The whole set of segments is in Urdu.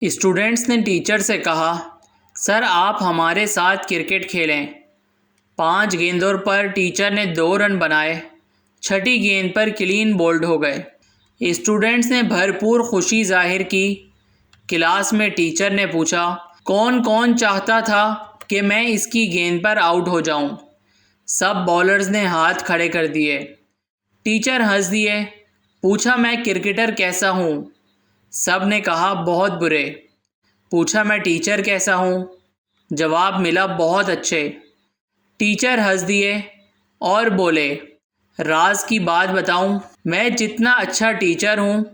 اسٹوڈنٹس نے ٹیچر سے کہا، سر آپ ہمارے ساتھ کرکٹ کھیلیں۔ 5 گیندوں پر ٹیچر نے 2 رن بنائے، 6ٹھی گیند پر کلین بولڈ ہو گئے۔ اسٹوڈنٹس نے بھرپور خوشی ظاہر کی۔ کلاس میں ٹیچر نے پوچھا، کون کون چاہتا تھا کہ میں اس کی گیند پر آؤٹ ہو جاؤں؟ سب بالرز نے ہاتھ کھڑے کر دیے۔ ٹیچر ہنس دیے، پوچھا میں کرکٹر کیسا ہوں؟ سب نے کہا بہت برے۔ پوچھا میں ٹیچر کیسا ہوں؟ جواب ملا بہت اچھے۔ ٹیچر ہنس دیے اور بولے، راز کی بات بتاؤں، میں جتنا اچھا ٹیچر ہوں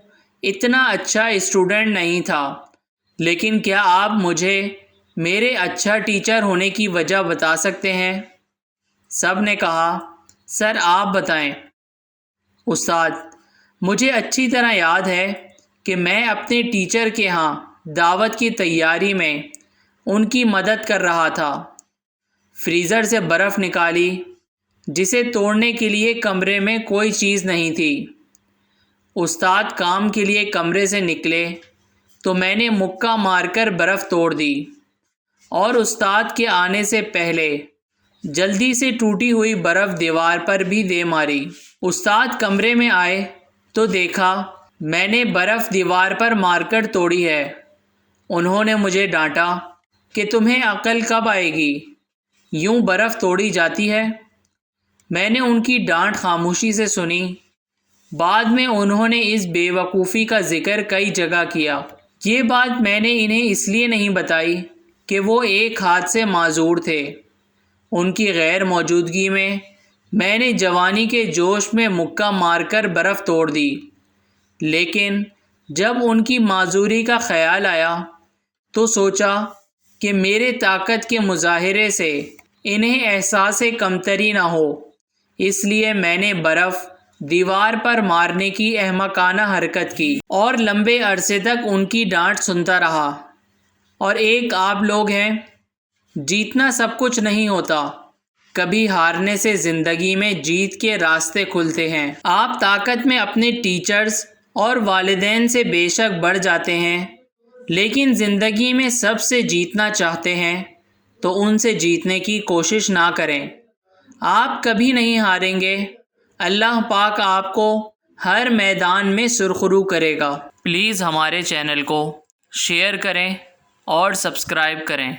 اتنا اچھا اسٹوڈنٹ نہیں تھا، لیکن کیا آپ مجھے میرے اچھا ٹیچر ہونے کی وجہ بتا سکتے ہیں؟ سب نے کہا، سر آپ بتائیں۔ استاد، مجھے اچھی طرح یاد ہے کہ میں اپنے ٹیچر کے ہاں دعوت کی تیاری میں ان کی مدد کر رہا تھا۔ فریزر سے برف نکالی جسے توڑنے کے لیے کمرے میں کوئی چیز نہیں تھی۔ استاد کام کے لیے کمرے سے نکلے تو میں نے مکہ مار کر برف توڑ دی اور استاد کے آنے سے پہلے جلدی سے ٹوٹی ہوئی برف دیوار پر بھی دے ماری۔ استاد کمرے میں آئے تو دیکھا میں نے برف دیوار پر مار کر توڑی ہے۔ انہوں نے مجھے ڈانٹا کہ تمہیں عقل کب آئے گی، یوں برف توڑی جاتی ہے؟ میں نے ان کی ڈانٹ خاموشی سے سنی۔ بعد میں انہوں نے اس بے وقوفی کا ذکر کئی جگہ کیا۔ یہ بات میں نے انہیں اس لیے نہیں بتائی کہ وہ ایک ہاتھ سے معذور تھے۔ ان کی غیر موجودگی میں نے جوانی کے جوش میں مکہ مار کر برف توڑ دی، لیکن جب ان کی معذوری کا خیال آیا تو سوچا کہ میرے طاقت کے مظاہرے سے انہیں احساس کمتری نہ ہو، اس لیے میں نے برف دیوار پر مارنے کی احمقانہ حرکت کی اور لمبے عرصے تک ان کی ڈانٹ سنتا رہا۔ اور ایک آپ لوگ ہیں، جیتنا سب کچھ نہیں ہوتا، کبھی ہارنے سے زندگی میں جیت کے راستے کھلتے ہیں۔ آپ طاقت میں اپنے ٹیچرز اور والدین سے بے شک بڑھ جاتے ہیں، لیکن زندگی میں سب سے جیتنا چاہتے ہیں تو ان سے جیتنے کی کوشش نہ کریں۔ آپ کبھی نہیں ہاریں گے، اللہ پاک آپ کو ہر میدان میں سرخرو کرے گا۔ پلیز ہمارے چینل کو شیئر کریں اور سبسکرائب کریں۔